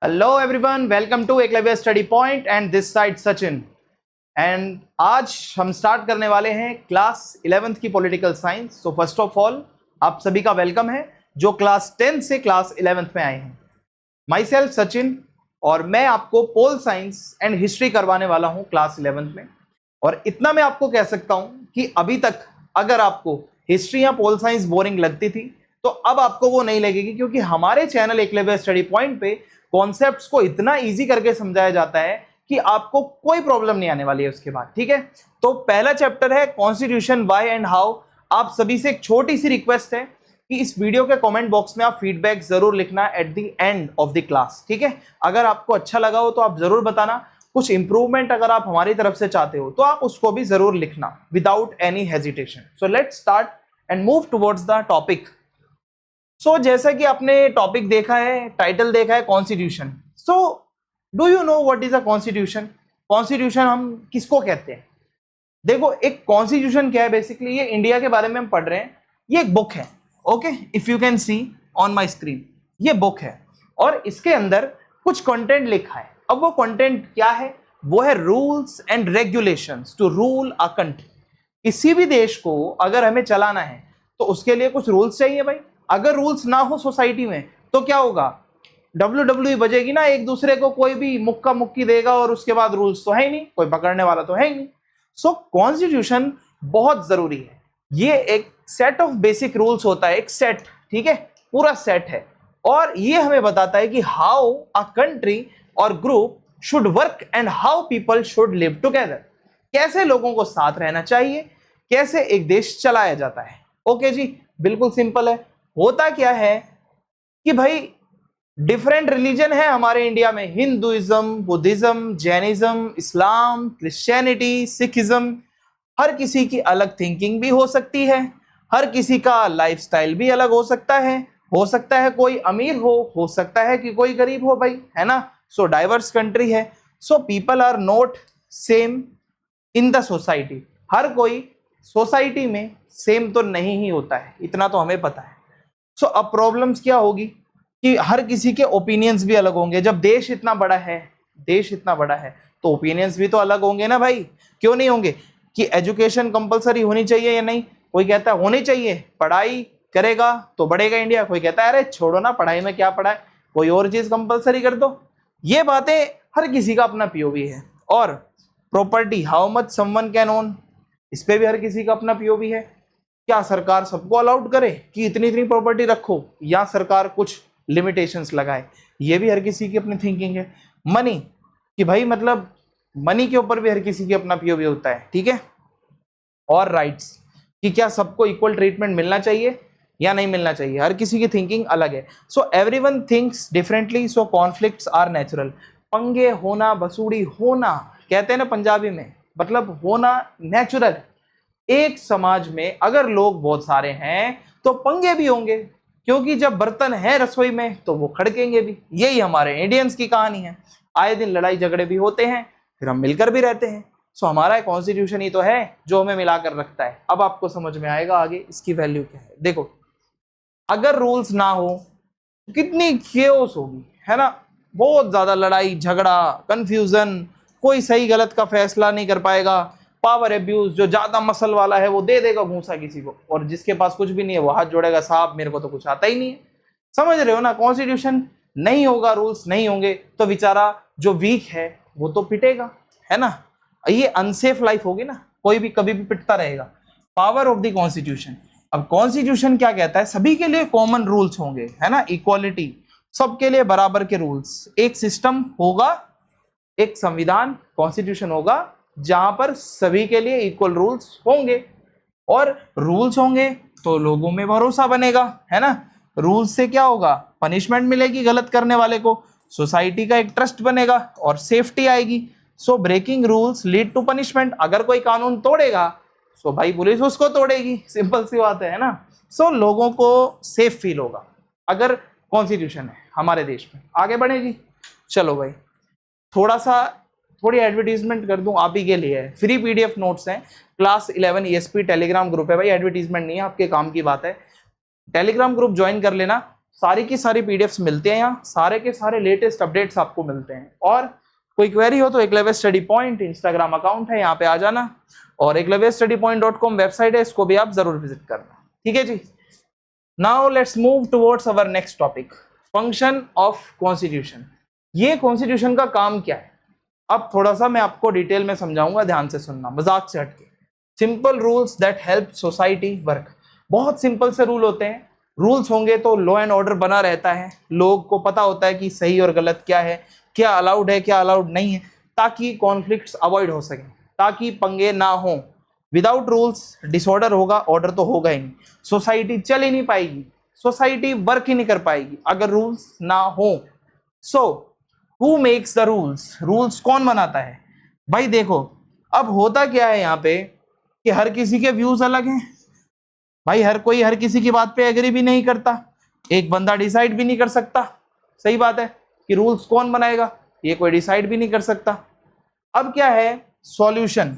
Hello everyone, welcome to Eklavya study point and this side Sachin. And आज हम start करने वाले हैं क्लास 11th की political science. So first of all आप सभी का वेलकम है जो क्लास 10 से क्लास 11th में आए हैं। माई सेल्फ सचिन, और मैं आपको पोल साइंस एंड हिस्ट्री करवाने वाला हूं क्लास 11th में। और इतना मैं आपको कह सकता हूं कि अभी तक अगर आपको हिस्ट्री या पोल साइंस बोरिंग लगती थी तो अब आपको वो नहीं लगेगी, क्योंकि हमारे चैनल एकलव्य स्टडी पॉइंट पे कॉन्सेप्ट्स को इतना इजी करके समझाया जाता है कि आपको कोई प्रॉब्लम नहीं आने वाली है उसके बाद। ठीक है, तो पहला चैप्टर है कॉन्स्टिट्यूशन व्हाई एंड हाउ। आप सभी से एक छोटी सी रिक्वेस्ट है कि इस वीडियो के कमेंट बॉक्स में आप फीडबैक जरूर लिखना at the end of the class. ठीक है, अगर आपको अच्छा लगा हो तो आप जरूर बताना। कुछ इंप्रूवमेंट अगर आप हमारी तरफ से चाहते हो तो आप उसको भी जरूर लिखना without any hesitation. So let's start and move towards the topic. So जैसा कि आपने टॉपिक देखा है, टाइटल देखा है constitution. So do you know what is a constitution? Constitution हम किसको कहते हैं? देखो, एक कॉन्स्टिट्यूशन क्या है बेसिकली, ये इंडिया के बारे में हम पढ़ रहे हैं। ये एक बुक है, okay, if you can see on my screen, ये बुक है और इसके अंदर कुछ कंटेंट लिखा है। अब वो कंटेंट क्या है? वो है rules and regulations to rule a country. किसी भी देश को अगर हमें चलाना है तो उसके लिए कुछ रूल्स चाहिए भाई। अगर रूल्स ना हो सोसाइटी में तो क्या होगा? WWE बजेगी ना, एक दूसरे को कोई भी मुक्का मुक्की देगा और उसके बाद रूल्स तो है ही नहीं, कोई पकड़ने वाला तो है ही नहीं। सो कॉन्स्टिट्यूशन बहुत जरूरी है। ये एक सेट ऑफ बेसिक रूल्स होता है, एक सेट, ठीक है, पूरा सेट है। और ये हमें बताता है कि हाउ अ कंट्री और group should work and how people should live together. कैसे लोगों को साथ रहना चाहिए, कैसे एक देश चलाया जाता है। ओके जी, बिल्कुल सिंपल है। होता क्या है कि भाई डिफरेंट रिलीजन है हमारे इंडिया में, हिंदुइज्म, बुद्धिज्म, जैनिज्म, इस्लाम, क्रिश्चियनिटी, सिखिज्म। हर किसी की अलग थिंकिंग भी हो सकती है, हर किसी का लाइफस्टाइल भी अलग हो सकता है कोई अमीर हो सकता है कि कोई गरीब हो भाई, है ना। सो डाइवर्स कंट्री है। So people are not same in the society. हर कोई सोसाइटी में सेम तो नहीं ही होता है, इतना तो हमें पता है। सो अब प्रॉब्लम्स क्या होगी कि हर किसी के ओपिनियंस भी अलग होंगे। जब देश इतना बड़ा है तो ओपिनियंस भी तो अलग होंगे ना भाई। क्यों नहीं होंगे? कि एजुकेशन कंपलसरी होनी चाहिए या नहीं? कोई कहता है होनी चाहिए, पढ़ाई करेगा तो बढ़ेगा इंडिया। कोई कहता है अरे छोड़ो ना, पढ़ाई में क्या पढ़ा है, कोई और चीज कंपलसरी कर दो। ये बातें हर किसी का अपना पीओवी है। और property, how much someone can own, इस पे भी हर किसी का अपना पीओवी है। क्या सरकार सबको अलाउड करे कि इतनी इतनी प्रॉपर्टी रखो, या सरकार कुछ लिमिटेशंस लगाए? ये भी हर किसी की अपनी थिंकिंग है। मनी, कि भाई मतलब मनी के ऊपर भी हर किसी की अपना पीओवी होता है, ठीक है। और राइट्स, कि क्या सबको इक्वल ट्रीटमेंट मिलना चाहिए या नहीं मिलना चाहिए, हर किसी की थिंकिंग अलग है। So everyone thinks differently, so conflicts are natural. पंगे होना, बसूड़ी होना, कहते हैं ना पंजाबी में, मतलब होना नेचुरल। एक समाज में अगर लोग बहुत सारे हैं तो पंगे भी होंगे, क्योंकि जब बर्तन है रसोई में तो वो खड़केंगे भी। यही हमारे इंडियंस की कहानी है। आए दिन लड़ाई झगड़े भी होते हैं, फिर हम मिलकर भी रहते हैं। सो हमारा कॉन्स्टिट्यूशन ही तो है जो हमें मिलाकर रखता है। अब आपको समझ में आएगा आगे इसकी वैल्यू क्या है। देखो, अगर रूल्स ना हो कितनी केओस होगी, है ना। बहुत ज्यादा लड़ाई झगड़ा, कंफ्यूजन, कोई सही गलत का फैसला नहीं कर पाएगा। पावर एब्यूज, जो ज्यादा मसल वाला है वो दे देगा घूंसा किसी को, और जिसके पास कुछ भी नहीं है वो हाथ जोड़ेगा, साहब मेरे को तो कुछ आता ही नहीं है। समझ रहे हो ना? कॉन्स्टिट्यूशन नहीं होगा, रूल्स नहीं होंगे तो बेचारा जो वीक है वो तो पिटेगा, है ना। ये अनसेफ लाइफ होगी ना, कोई भी कभी भी पिटता रहेगा। पावर ऑफ द कॉन्स्टिट्यूशन, अब कॉन्स्टिट्यूशन क्या कहता है? सभी के लिए कॉमन रूल्स होंगे, है ना, इक्वालिटी, सबके लिए बराबर के रूल्स। एक सिस्टम होगा, एक संविधान, कॉन्स्टिट्यूशन होगा जहां पर सभी के लिए इक्वल रूल्स होंगे। और रूल्स होंगे तो लोगों में भरोसा बनेगा, है ना। रूल्स से क्या होगा? पनिशमेंट मिलेगी गलत करने वाले को, सोसाइटी का एक ट्रस्ट बनेगा और सेफ्टी आएगी। So breaking rules lead to punishment. अगर कोई कानून तोड़ेगा सो भाई पुलिस उसको तोड़ेगी, सिंपल सी बात है ना। सो लोगों को सेफ फील होगा अगर कॉन्स्टिट्यूशन है हमारे देश में। आगे बढ़े जी, चलो भाई थोड़ी एडवर्टीजमेंट कर दूं आप ही के लिए। फ्री पीडीएफ नोट्स हैं, क्लास 11 ईएसपी टेलीग्राम ग्रुप है भाई, एडवर्टीजमेंट नहीं है, आपके काम की बात है। टेलीग्राम ग्रुप ज्वाइन कर लेना, सारी की सारी पीडीएफ्स मिलती हैं यहाँ, सारे के सारे लेटेस्ट अपडेट्स आपको मिलते हैं। और कोई क्वेरी हो तो Eklavya study point Instagram account है, यहाँ पे आ जाना, और eklavyastudypoint.com वेबसाइट है, इसको भी आप जरूर विजिट करना। ठीक है जी। Now let's move towards our next topic, function of constitution. ये कॉन्स्टिट्यूशन का काम क्या है, अब थोड़ा सा मैं आपको डिटेल में समझाऊंगा, ध्यान से सुनना, मजाक से हटके। Simple rules that help society work. बहुत सिंपल से रूल होते हैं, रूल्स होंगे तो लॉ एंड ऑर्डर बना रहता है, लोग को पता होता है कि सही और गलत क्या है, क्या अलाउड है क्या अलाउड नहीं है, ताकि कॉन्फ्लिक्ट्स अवॉइड हो सकें, ताकि पंगे ना हो। विदाउट रूल्स डिसऑर्डर होगा, ऑर्डर तो होगा ही नहीं, सोसाइटी चल ही नहीं पाएगी, सोसाइटी वर्क ही नहीं कर पाएगी अगर रूल्स ना हो। So who makes the rules, rules कौन बनाता है? भाई देखो, अब होता क्या है यहाँ पे कि हर किसी के व्यूज अलग हैं भाई, हर कोई हर किसी की बात पे एग्री भी नहीं करता, एक बंदा डिसाइड भी नहीं कर सकता। सही बात है कि रूल्स कौन बनाएगा, ये कोई डिसाइड भी नहीं कर सकता। अब क्या है सॉल्यूशन,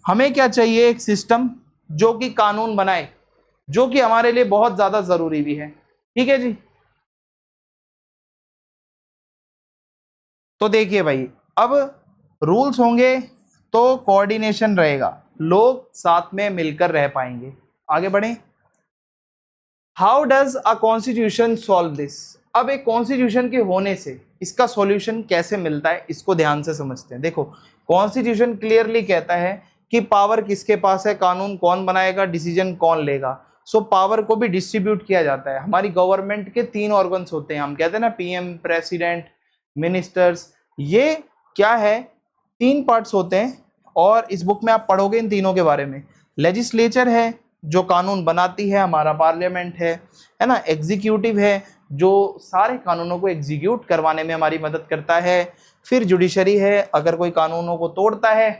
हमें क्या चाहिए, एक सिस्टम जो कि कानून बनाए, जो कि हमारे लिए बहुत ज्यादा जरूरी भी है। ठीक है जी। तो देखिए भाई, अब रूल्स होंगे तो कोऑर्डिनेशन रहेगा, लोग साथ में मिलकर रह पाएंगे। आगे बढ़े। How does a constitution solve this. अब एक कॉन्स्टिट्यूशन के होने से इसका सॉल्यूशन कैसे मिलता है, इसको ध्यान से समझते हैं। देखो, कॉन्स्टिट्यूशन क्लियरली कहता है कि पावर किसके पास है, कानून कौन बनाएगा, डिसीजन कौन लेगा। सो पावर को भी डिस्ट्रीब्यूट किया जाता है। हमारी गवर्नमेंट के 3 ऑर्गन्स होते हैं, हम कहते हैं ना, पीएम, प्रेसिडेंट, मिनिस्टर्स। ये क्या है, 3 पार्ट्स होते हैं, और इस बुक में आप पढ़ोगे इन तीनों के बारे में। लेजिस्लेचर है जो कानून बनाती है, हमारा पार्लियामेंट है ना, एग्जीक्यूटिव है जो सारे कानूनों को एग्जीक्यूट करवाने में हमारी मदद करता है, फिर जुडिशरी है, अगर कोई कानूनों को तोड़ता है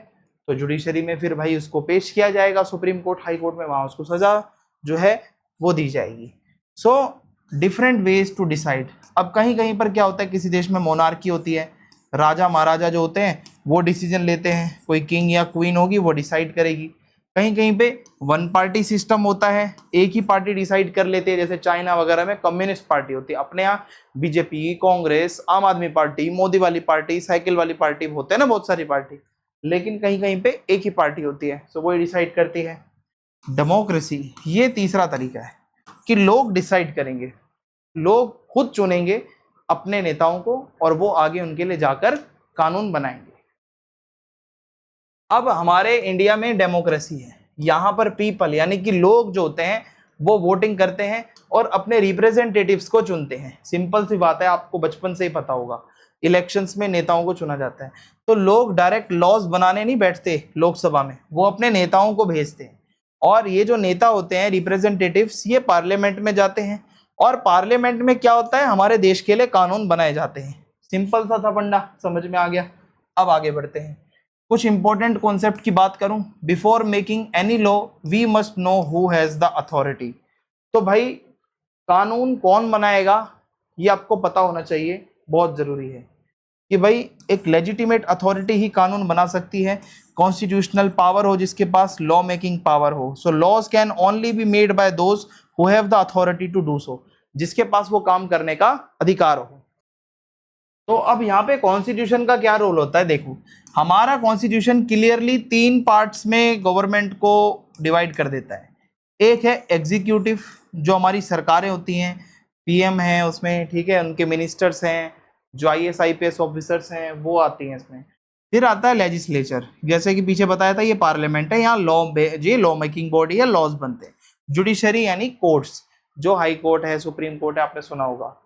तो जुडिशरी में फिर भाई उसको पेश किया जाएगा सुप्रीम कोर्ट, हाई कोर्ट में, वहां उसको सजा जो है वो दी जाएगी। So different ways to decide. अब कहीं कहीं पर क्या होता है, किसी देश में मोनार्की होती है, राजा महाराजा जो होते हैं वो डिसीजन लेते हैं, कोई किंग या क्वीन होगी वो डिसाइड करेगी। कहीं कहीं पे वन पार्टी सिस्टम होता है, एक ही पार्टी डिसाइड कर लेते हैं, जैसे चाइना वगैरह में कम्युनिस्ट पार्टी होती है। अपने यहाँ बीजेपी, कांग्रेस, आम आदमी पार्टी, मोदी वाली पार्टी, साइकिल वाली पार्टी होते हैं ना, बहुत सारी पार्टी, लेकिन कहीं कहीं पे एक ही पार्टी होती है, सो वो डिसाइड करती है। डेमोक्रेसी, ये तीसरा तरीका है कि लोग डिसाइड करेंगे, लोग खुद चुनेंगे अपने नेताओं को और वो आगे उनके लिए जाकर कानून बनाएंगे। अब हमारे इंडिया में डेमोक्रेसी है, यहाँ पर पीपल यानी कि लोग जो होते हैं वो वोटिंग करते हैं और अपने रिप्रेजेंटेटिव्स को चुनते हैं। सिंपल सी बात है, आपको बचपन से ही पता होगा, इलेक्शंस में नेताओं को चुना जाता है। तो लोग डायरेक्ट लॉज बनाने नहीं बैठते लोकसभा में, वो अपने नेताओं को भेजते हैं, और ये जो नेता होते हैं रिप्रेजेंटेटिव्स, ये पार्लियामेंट में जाते हैं, और पार्लियामेंट में क्या होता है, हमारे देश के लिए कानून बनाए जाते हैं। सिंपल सा था फंडा, समझ में आ गया। अब आगे बढ़ते हैं, कुछ इंपॉर्टेंट कॉन्सेप्ट की बात करूं। Before making any law we must know who has the authority. तो भाई कानून कौन बनाएगा ये आपको पता होना चाहिए, बहुत जरूरी है कि भाई एक लेजिटिमेट अथॉरिटी ही कानून बना सकती है, कॉन्स्टिट्यूशनल पावर हो जिसके पास लॉ मेकिंग पावर हो। So laws can only be made by those who have the authority to do so, जिसके पास वो काम करने का अधिकार हो। तो अब यहाँ पे कॉन्स्टिट्यूशन का क्या रोल होता है, देखो हमारा कॉन्स्टिट्यूशन क्लियरली 3 पार्ट्स में गवर्नमेंट को डिवाइड कर देता है। एक है एग्जीक्यूटिव, जो हमारी सरकारें होती हैं, पीएम है उसमें, ठीक है, उनके मिनिस्टर्स हैं, जो आईएएस आईपीएस ऑफिसर्स हैं वो आती हैं इसमें। फिर आता है लेजिस्लेचर, जैसे कि पीछे बताया था, ये पार्लियामेंट है, यहाँ लॉ मेकिंग बॉडी है, लॉज बनते हैं। जुडिशरी यानी कोर्ट्स, जो हाई कोर्ट है, सुप्रीम कोर्ट है, आपने सुना होगा।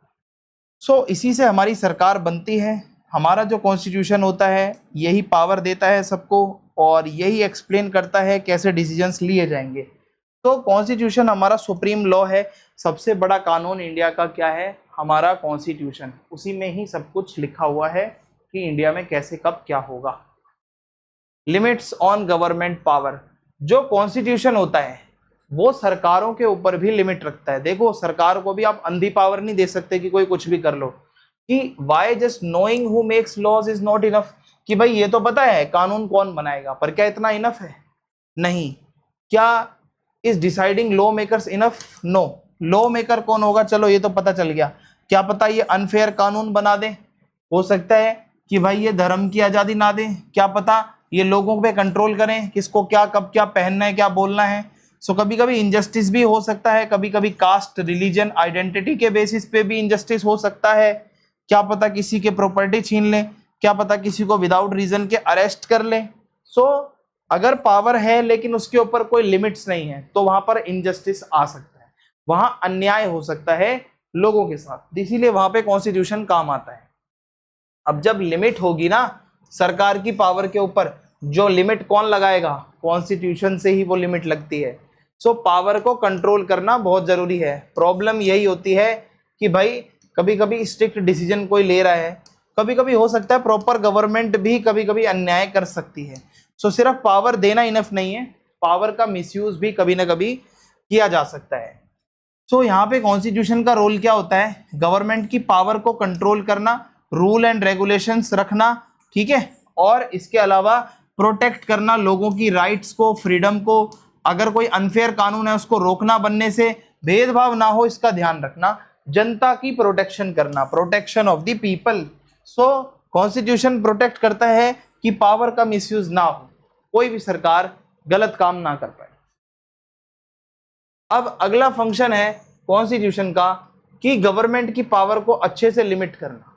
सो इसी से हमारी सरकार बनती है। हमारा जो कॉन्स्टिट्यूशन होता है यही पावर देता है सबको, और यही एक्सप्लेन करता है कैसे डिसीजंस लिए जाएंगे। तो कॉन्स्टिट्यूशन हमारा सुप्रीम लॉ है। सबसे बड़ा कानून इंडिया का क्या है, हमारा कॉन्स्टिट्यूशन, उसी में ही सब कुछ लिखा हुआ है कि इंडिया में कैसे कब क्या होगा। लिमिट्स ऑन गवर्नमेंट पावर, जो कॉन्स्टिट्यूशन होता है वो सरकारों के ऊपर भी लिमिट रखता है। देखो सरकार को भी आप अंधी पावर नहीं दे सकते कि कोई कुछ भी कर लो, कि why just knowing who makes laws is not enough, कि भाई ये तो पता है कानून कौन बनाएगा, पर क्या इतना इनफ है? नहीं। क्या is deciding law makers enough? No. Law maker कौन होगा, चलो ये तो पता चल गया, क्या पता ये अनफेयर कानून बना दें, हो सकता है कि भाई ये धर्म की आज़ादी ना दें, क्या पता ये लोगों पे कंट्रोल करें किसको क्या कब क्या पहनना है क्या बोलना है। सो कभी कभी इनजस्टिस भी हो सकता है, कभी कभी कास्ट रिलीजन आइडेंटिटी के बेसिस पे भी इनजस्टिस हो सकता है, क्या पता किसी के प्रॉपर्टी छीन लें, क्या पता किसी को विदाउट रीजन के अरेस्ट कर लें। सो अगर पावर है लेकिन उसके ऊपर कोई लिमिट्स नहीं है तो वहां पर इनजस्टिस आ सकता है, वहां अन्याय हो सकता है लोगों के साथ, इसीलिए वहां पे कॉन्स्टिट्यूशन काम आता है। अब जब लिमिट होगी ना सरकार की पावर के ऊपर, जो लिमिट कौन लगाएगा, कॉन्स्टिट्यूशन से ही वो लिमिट लगती है। सो पावर को कंट्रोल करना बहुत जरूरी है। प्रॉब्लम यही होती है कि भाई कभी कभी स्ट्रिक्ट डिसीजन कोई ले रहा है, कभी कभी हो सकता है प्रॉपर गवर्नमेंट भी कभी कभी अन्याय कर सकती है। सो सिर्फ पावर देना इनफ नहीं है, पावर का मिसयूज भी कभी ना कभी किया जा सकता है। सो यहाँ पे कॉन्स्टिट्यूशन का रोल क्या होता है, गवर्नमेंट की पावर को कंट्रोल करना, रूल एंड रेगुलेशंस रखना, ठीक है, और इसके अलावा प्रोटेक्ट करना लोगों की राइट्स को, फ्रीडम को, अगर कोई अनफेयर कानून है उसको रोकना बनने से, भेदभाव ना हो इसका ध्यान रखना, जनता की प्रोटेक्शन करना, protection of the people. So constitution protect करता है कि पावर का मिसयूज ना हो, कोई भी सरकार गलत काम ना कर पाए। अब अगला फंक्शन है कॉन्स्टिट्यूशन का कि गवर्नमेंट की पावर को अच्छे से लिमिट करना,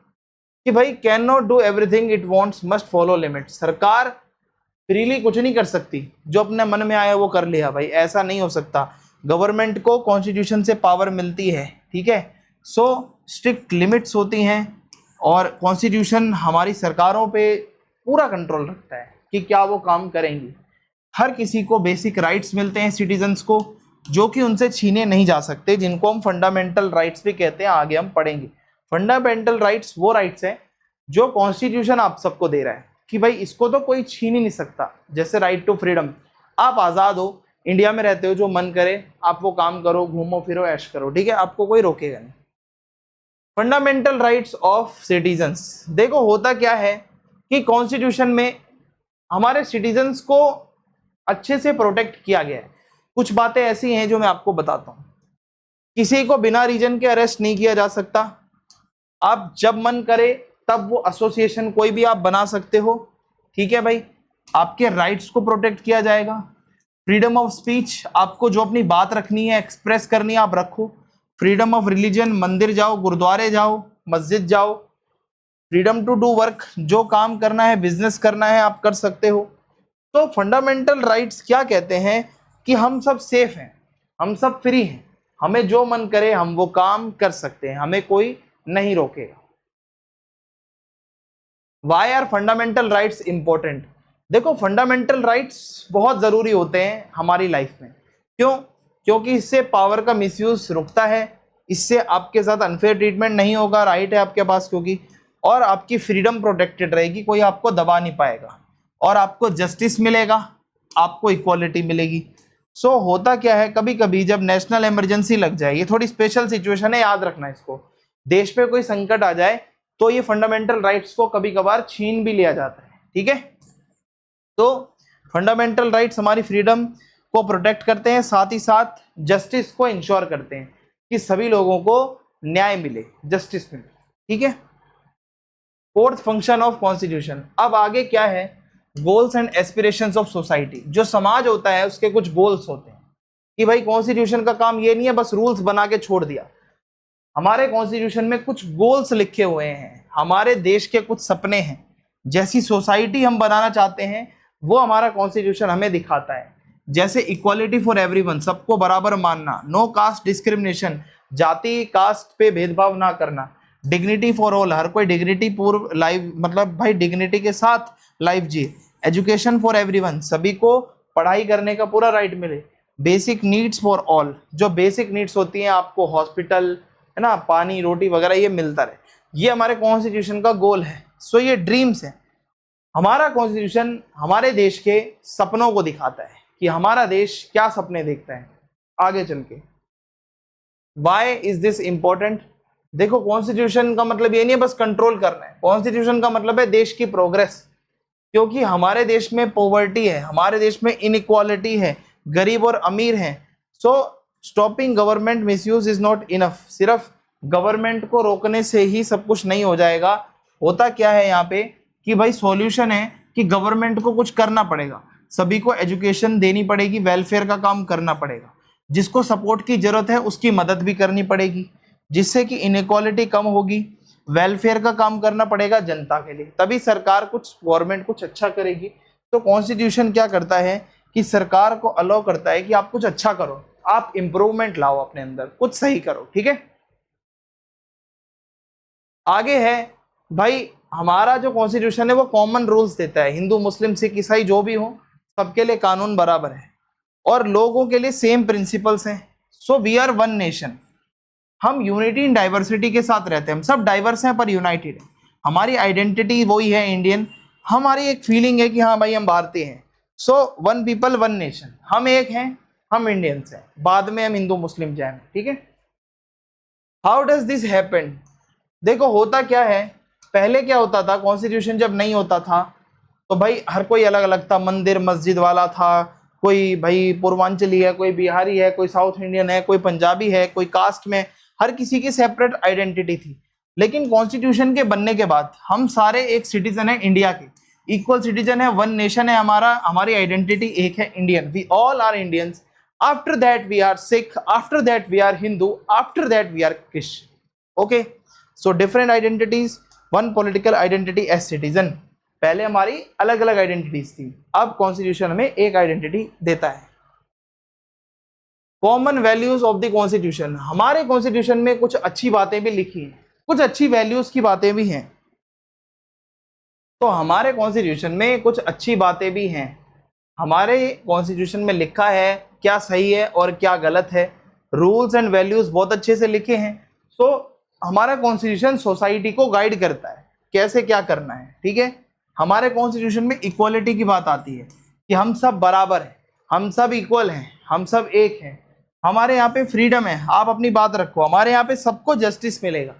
कि भाई can not do everything it wants, must follow limit. सरकार फ्रीली कुछ नहीं कर सकती, जो अपने मन में आया वो कर लिया, भाई ऐसा नहीं हो सकता। गवर्नमेंट को कॉन्स्टिट्यूशन से पावर मिलती है, ठीक है। सो स्ट्रिक्ट लिमिट्स होती हैं और कॉन्स्टिट्यूशन हमारी सरकारों पे पूरा कंट्रोल रखता है कि क्या वो काम करेंगी। हर किसी को बेसिक राइट्स मिलते हैं सिटीजन्स को, जो कि उनसे छीने नहीं जा सकते, जिनको हम फंडामेंटल राइट्स भी कहते हैं, आगे हम पढ़ेंगे। फंडामेंटल राइट्स वो राइट्स हैं जो कॉन्स्टिट्यूशन आप सबको दे रहा है कि भाई इसको तो कोई छीन ही नहीं सकता। जैसे राइट टू फ्रीडम, आप आज़ाद हो, इंडिया में रहते हो, जो मन करे आप वो काम करो, घूमो फिरो ऐश करो, ठीक है, आपको कोई रोकेगा नहीं। फंडामेंटल राइट्स ऑफ सिटीजन्स, देखो होता क्या है कि कॉन्स्टिट्यूशन में हमारे सिटीजन्स को अच्छे से प्रोटेक्ट किया गया है। कुछ बातें ऐसी हैं जो मैं आपको बताता हूँ। किसी को बिना रीजन के अरेस्ट नहीं किया जा सकता, आप जब मन करे तब वो एसोसिएशन कोई भी आप बना सकते हो, ठीक है भाई, आपके राइट्स को प्रोटेक्ट किया जाएगा। फ्रीडम ऑफ स्पीच, आपको जो अपनी बात रखनी है, एक्सप्रेस करनी है, आप रखो। फ्रीडम ऑफ रिलीजन, मंदिर जाओ, गुरुद्वारे जाओ, मस्जिद जाओ। फ्रीडम टू डू वर्क, जो काम करना है, बिजनेस करना है, आप कर सकते हो। तो फंडामेंटल राइट्स क्या कहते हैं कि हम सब सेफ हैं, हम सब फ्री हैं, हमें जो मन करे हम वो काम कर सकते हैं, हमें कोई नहीं रोकेगा। Why are fundamental rights important? देखो फंडामेंटल राइट्स बहुत जरूरी होते हैं हमारी लाइफ में। क्यों? क्योंकि इससे पावर का मिसयूज रुकता है, इससे आपके साथ अनफेयर ट्रीटमेंट नहीं होगा, राइट है आपके पास क्योंकि, और आपकी फ्रीडम प्रोटेक्टेड रहेगी, कोई आपको दबा नहीं पाएगा, और आपको जस्टिस मिलेगा, आपको इक्वालिटी मिलेगी। सो होता क्या है, कभी कभी जब नेशनल इमरजेंसी लग जाए, ये थोड़ी स्पेशल सिचुएशन है, याद रखना इसको, देश पे कोई संकट आ जाए तो ये फंडामेंटल राइट्स को कभी कभार छीन भी लिया जाता है, ठीक है। तो फंडामेंटल राइट्स हमारी फ्रीडम को प्रोटेक्ट करते हैं, साथ ही साथ जस्टिस को इंश्योर करते हैं कि सभी लोगों को न्याय मिले, जस्टिस मिले, ठीक है। फोर्थ फंक्शन ऑफ कॉन्स्टिट्यूशन, अब आगे क्या है, goals and aspirations of society. जो समाज होता है उसके कुछ गोल्स होते हैं कि भाई कॉन्स्टिट्यूशन का काम ये नहीं है बस रूल्स बना के छोड़ दिया, हमारे कॉन्स्टिट्यूशन में कुछ गोल्स लिखे हुए हैं, हमारे देश के कुछ सपने हैं, जैसी सोसाइटी हम बनाना चाहते हैं वो हमारा कॉन्स्टिट्यूशन हमें दिखाता है। जैसे इक्वालिटी फॉर एवरीवन, सबको बराबर मानना, नो कास्ट डिस्क्रिमिनेशन, जाति कास्ट पे भेदभाव ना करना, डिग्निटी फॉर ऑल, हर कोई डिग्निटी पूर्व लाइफ, मतलब भाई डिग्निटी के साथ लाइफ जिए, एजुकेशन फॉर एवरीवन, सभी को पढ़ाई करने का पूरा राइट मिले, बेसिक नीड्स फॉर ऑल, जो बेसिक नीड्स होती हैं आपको हॉस्पिटल है ना, पानी रोटी वगैरह ये मिलता रहे, ये हमारे कॉन्स्टिट्यूशन का गोल है। सो ये ड्रीम्स है। हमारा कॉन्स्टिट्यूशन हमारे देश के सपनों को दिखाता है कि हमारा देश क्या सपने देखता है आगे चल के। Why is this important? देखो कॉन्स्टिट्यूशन का मतलब ये नहीं है बस कंट्रोल करना है, कॉन्स्टिट्यूशन का मतलब है देश की प्रोग्रेस, क्योंकि हमारे देश में पॉवर्टी है, हमारे देश में इनइक्वालिटी है, गरीब और अमीर हैं। So stopping government misuse is not enough, सिर्फ गवर्नमेंट को रोकने से ही सब कुछ नहीं हो जाएगा। होता क्या है यहाँ पे कि भाई सॉल्यूशन है कि गवर्नमेंट को कुछ करना पड़ेगा, सभी को एजुकेशन देनी पड़ेगी, वेलफेयर का काम करना पड़ेगा, जिसको सपोर्ट की जरूरत है उसकी मदद भी करनी पड़ेगी, जिससे कि इनइक्वालिटी कम होगी। वेलफेयर का काम करना पड़ेगा जनता के लिए, तभी सरकार कुछ, गवर्नमेंट कुछ अच्छा करेगी। तो कॉन्स्टिट्यूशन क्या करता है कि सरकार को अलाउ करता है कि आप कुछ अच्छा करो, आप इंप्रूवमेंट लाओ अपने अंदर, कुछ सही करो। ठीक है, आगे है भाई हमारा जो कॉन्स्टिट्यूशन है वो कॉमन रूल्स देता है, हिंदू मुस्लिम सिख ईसाई जो भी हो सबके लिए कानून बराबर है और लोगों के लिए सेम प्रिंसिपल्स हैं। So we are one nation, हम यूनिटी इन डाइवर्सिटी के साथ रहते हैं, हम सब डाइवर्स हैं पर यूनाइटेड है, हमारी आइडेंटिटी वही है इंडियन, हमारी एक फीलिंग है कि हाँ भाई हम भारतीय हैं। So one people one nation, हम एक हैं, हम इंडियंस हैं, बाद में हम हिंदू मुस्लिम जैन। ठीक है, हाउ डज दिस हैपन? देखो होता क्या है, पहले क्या होता था, कॉन्स्टिट्यूशन जब नहीं होता था तो भाई हर कोई अलग अलग था, मंदिर मस्जिद वाला था, कोई भाई पूर्वांचली है, कोई बिहारी है, कोई साउथ इंडियन है, कोई पंजाबी है, कोई कास्ट में, हर किसी की सेपरेट आइडेंटिटी थी। लेकिन कॉन्स्टिट्यूशन के बनने के बाद हम सारे एक सिटीजन है इंडिया के, इक्वल सिटीजन है, वन नेशन है हमारा, हमारी आइडेंटिटी एक है Indian, we all are Indians. After that we are Sikh, after that we are Hindu, after that we are Christian. Okay, so different identities, one political identity as citizen. पहले हमारी अलग अलग आइडेंटिटीज थी, अब कॉन्स्टिट्यूशन हमें एक आइडेंटिटी देता है। Common values of the constitution, हमारे कॉन्स्टिट्यूशन में कुछ अच्छी बातें भी लिखी हैं, कुछ अच्छी वैल्यूज की बातें भी हैं। तो हमारे कॉन्स्टिट्यूशन में कुछ अच्छी बातें भी हैं, हमारे कॉन्स्टिट्यूशन में लिखा है क्या सही है और क्या गलत है, रूल्स एंड वैल्यूज बहुत अच्छे से लिखे हैं। सो हमारा कॉन्स्टिट्यूशन सोसाइटी को गाइड करता है कैसे क्या करना है। ठीक है, हमारे कॉन्स्टिट्यूशन में इक्वालिटी की बात आती है कि हम सब बराबर हैं, हम सब इक्वल हैं, हम सब एक हैं, हमारे यहाँ पे फ्रीडम है, आप अपनी बात रखो, हमारे यहाँ पे सबको जस्टिस मिलेगा,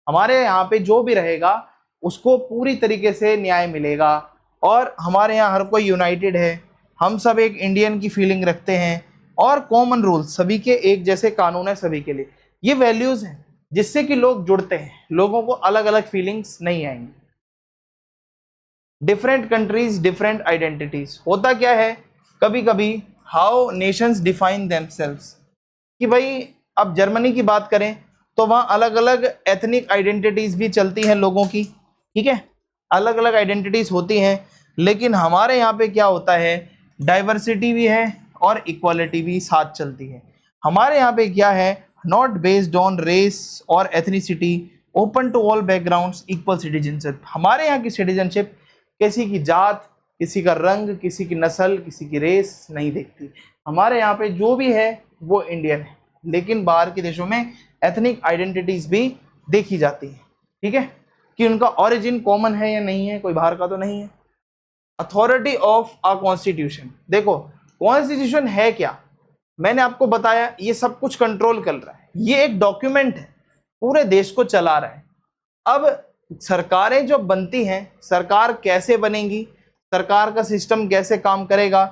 हमारे यहाँ पे जो भी रहेगा उसको पूरी तरीके से न्याय मिलेगा, और हमारे यहाँ हर कोई यूनाइटेड है, हम सब एक इंडियन की फीलिंग रखते हैं, और कॉमन रूल्स, सभी के एक जैसे कानून है सभी के लिए। ये वैल्यूज हैं जिससे कि लोग जुड़ते हैं, लोगों को अलग अलग फीलिंग्स नहीं आएंगी। डिफरेंट कंट्रीज डिफरेंट आइडेंटिटीज, होता क्या है कभी कभी हाउ नेशंस डिफाइन देमसेल्व्स, कि भाई अब जर्मनी की बात करें तो वहाँ अलग अलग एथनिक आइडेंटिटीज भी चलती हैं लोगों की। ठीक है, अलग अलग आइडेंटिटीज होती हैं, लेकिन हमारे यहाँ पे क्या होता है, डाइवर्सिटी भी है और इक्वालिटी भी साथ चलती है। हमारे यहाँ पे क्या है, नॉट बेस्ड ऑन रेस और ethnicity, open to all backgrounds, equal citizenship. हमारे यहाँ की सिटीजनशिप किसी की जात, किसी का रंग, किसी की नस्ल, किसी की रेस नहीं देखती, हमारे यहाँ पे जो भी है वो इंडियन है। लेकिन बाहर के देशों में एथनिक आइडेंटिटीज भी देखी जाती है। ठीक है, कि उनका ओरिजिन कॉमन है या नहीं है, कोई बाहर का तो नहीं है। अथॉरिटी ऑफ अ कॉन्स्टिट्यूशन, देखो कॉन्स्टिट्यूशन है क्या, मैंने आपको बताया ये सब कुछ कंट्रोल कर रहा है, ये एक डॉक्यूमेंट है, पूरे देश को चला रहा है। अब सरकारें जो बनती हैं, सरकार कैसे बनेंगी, सरकार का सिस्टम कैसे काम करेगा,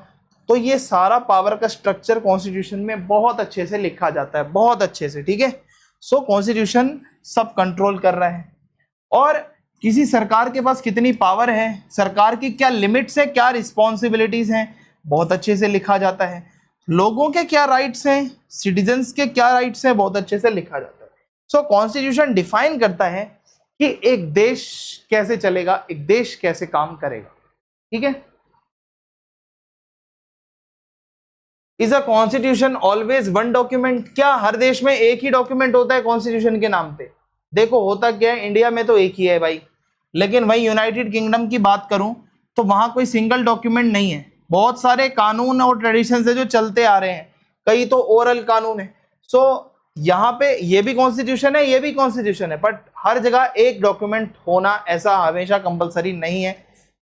तो ये सारा पावर का स्ट्रक्चर कॉन्स्टिट्यूशन में बहुत अच्छे से लिखा जाता है, बहुत अच्छे से। ठीक है, सो कॉन्स्टिट्यूशन सब कंट्रोल कर रहा है, और किसी सरकार के पास कितनी पावर है, सरकार की क्या लिमिट्स है, क्या रिस्पॉन्सिबिलिटीज हैं, बहुत अच्छे से लिखा जाता है। लोगों के क्या राइट्स हैं, सिटीजन्स के क्या राइट्स हैं, बहुत अच्छे से लिखा जाता है। सो कॉन्स्टिट्यूशन डिफाइन करता है कि एक देश कैसे चलेगा, एक देश कैसे काम करेगा। ठीक है, is a constitution always one document, क्या हर देश में एक ही डॉक्यूमेंट होता है कॉन्स्टिट्यूशन के नाम पे? देखो होता क्या है, इंडिया में तो एक ही है भाई, लेकिन वही यूनाइटेड किंगडम की बात करूं तो वहां कोई सिंगल डॉक्यूमेंट नहीं है, बहुत सारे कानून और ट्रेडिशन है जो चलते आ रहे हैं, कई तो ओरल कानून है। सो यहाँ पे ये भी कॉन्स्टिट्यूशन है, ये भी कॉन्स्टिट्यूशन है, बट हर जगह एक डॉक्यूमेंट होना ऐसा हमेशा कंपलसरी नहीं है।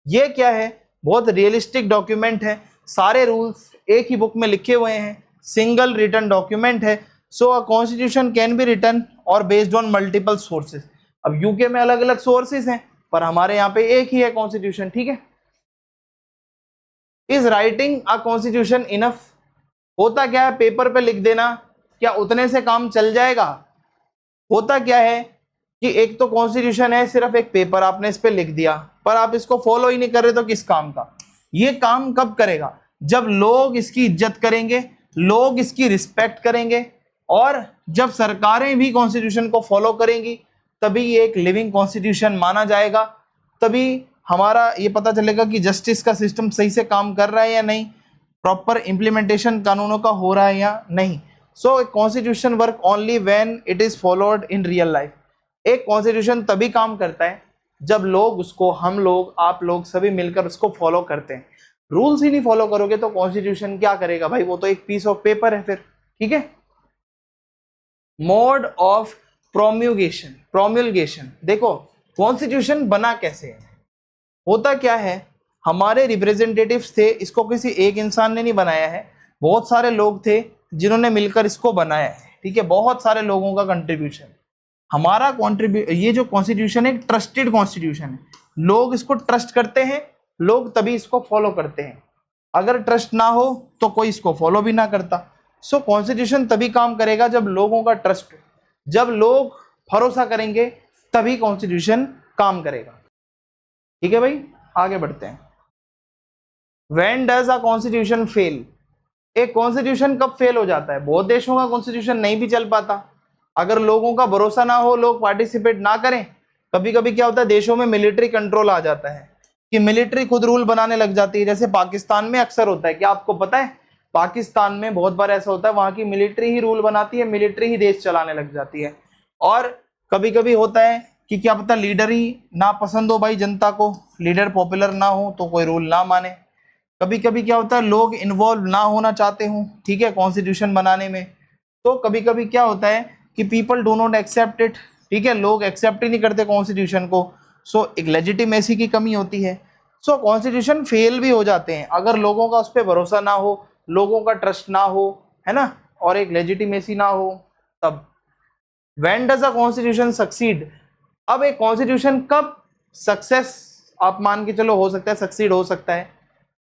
ये क्या है, बहुत रियलिस्टिक डॉक्यूमेंट है, सारे रूल्स एक ही बुक में लिखे हुए हैं, सिंगल रिटन डॉक्यूमेंट है। So a constitution can be written और बेस्ड ऑन मल्टीपल सोर्सेज। अब यूके में अलग अलग सोर्सेज हैं, पर हमारे यहाँ पे एक ही है कॉन्स्टिट्यूशन। ठीक है, is writing a constitution enough, होता क्या है पेपर पे लिख देना क्या उतने से काम चल जाएगा? होता क्या है कि एक तो कॉन्स्टिट्यूशन है, सिर्फ एक पेपर आपने इस पे लिख दिया, पर आप इसको फॉलो ही नहीं कर रहे तो किस काम का। ये काम कब करेगा? जब लोग इसकी इज्जत करेंगे, लोग इसकी रिस्पेक्ट करेंगे, और जब सरकारें भी कॉन्स्टिट्यूशन को फॉलो करेंगी, तभी ये एक लिविंग कॉन्स्टिट्यूशन माना जाएगा। तभी हमारा ये पता चलेगा कि जस्टिस का सिस्टम सही से काम कर रहा है या नहीं, प्रॉपर इंप्लीमेंटेशन कानूनों का हो रहा है या नहीं। So constitution work only when it is followed in real life. एक कॉन्स्टिट्यूशन तभी काम करता है जब लोग उसको, हम लोग, आप लोग सभी मिलकर उसको फॉलो करते हैं। रूल्स ही नहीं फॉलो करोगे तो कॉन्स्टिट्यूशन क्या करेगा भाई, वो तो एक पीस ऑफ पेपर है फिर। ठीक है। मोड ऑफ प्रोम्यूलगेशन, देखो कॉन्स्टिट्यूशन बना कैसे है। होता क्या है, हमारे रिप्रेजेंटेटिव्स थे, इसको किसी एक इंसान ने नहीं बनाया है, बहुत सारे लोग थे जिन्होंने मिलकर इसको बनाया है। ठीक है, बहुत सारे लोगों का कंट्रीब्यूशन। हमारा ये जो कॉन्स्टिट्यूशन है, ट्रस्टेड कॉन्स्टिट्यूशन है, लोग इसको ट्रस्ट करते हैं, लोग तभी इसको फॉलो करते हैं। अगर ट्रस्ट ना हो तो कोई इसको फॉलो भी ना करता। सो कॉन्स्टिट्यूशन तभी काम करेगा जब लोगों का ट्रस्ट हो, जब लोग भरोसा करेंगे तभी कॉन्स्टिट्यूशन काम करेगा। ठीक है भाई, आगे बढ़ते हैं। When does a constitution fail? एक कॉन्स्टिट्यूशन कब फेल हो जाता है? बहुत देशों का कॉन्स्टिट्यूशन नहीं भी चल पाता, अगर लोगों का भरोसा ना हो, लोग पार्टिसिपेट ना करें। कभी कभी क्या होता है, देशों में मिलिट्री कंट्रोल आ जाता है कि मिलिट्री खुद रूल बनाने लग जाती है। जैसे पाकिस्तान में अक्सर होता है, क्या आपको पता है? पाकिस्तान में बहुत बार ऐसा होता है, वहां की मिलिट्री ही रूल बनाती है, मिलिट्री ही देश चलाने लग जाती है। और कभी कभी होता है कि क्या पता लीडर ही ना पसंद हो भाई जनता को, लीडर पॉपुलर ना हो तो कोई रूल ना माने। कभी कभी क्या होता है, लोग इन्वॉल्व ना होना चाहते हों, ठीक है, कॉन्स्टिट्यूशन बनाने में। तो कभी कभी क्या होता है कि people do not accept it, ठीक है, लोग एक्सेप्ट ही नहीं करते कॉन्स्टिट्यूशन को। सो एक लेजिटिमेसी की कमी होती है। सो कॉन्स्टिट्यूशन फेल भी हो जाते हैं अगर लोगों का उस पर भरोसा ना हो, लोगों का ट्रस्ट ना हो, है ना, और एक लेजिटिमेसी ना हो तब। When does a constitution succeed? अब एक कॉन्स्टिट्यूशन कब सक्सेस, आप मान के चलो, हो सकता है सक्सीड हो सकता है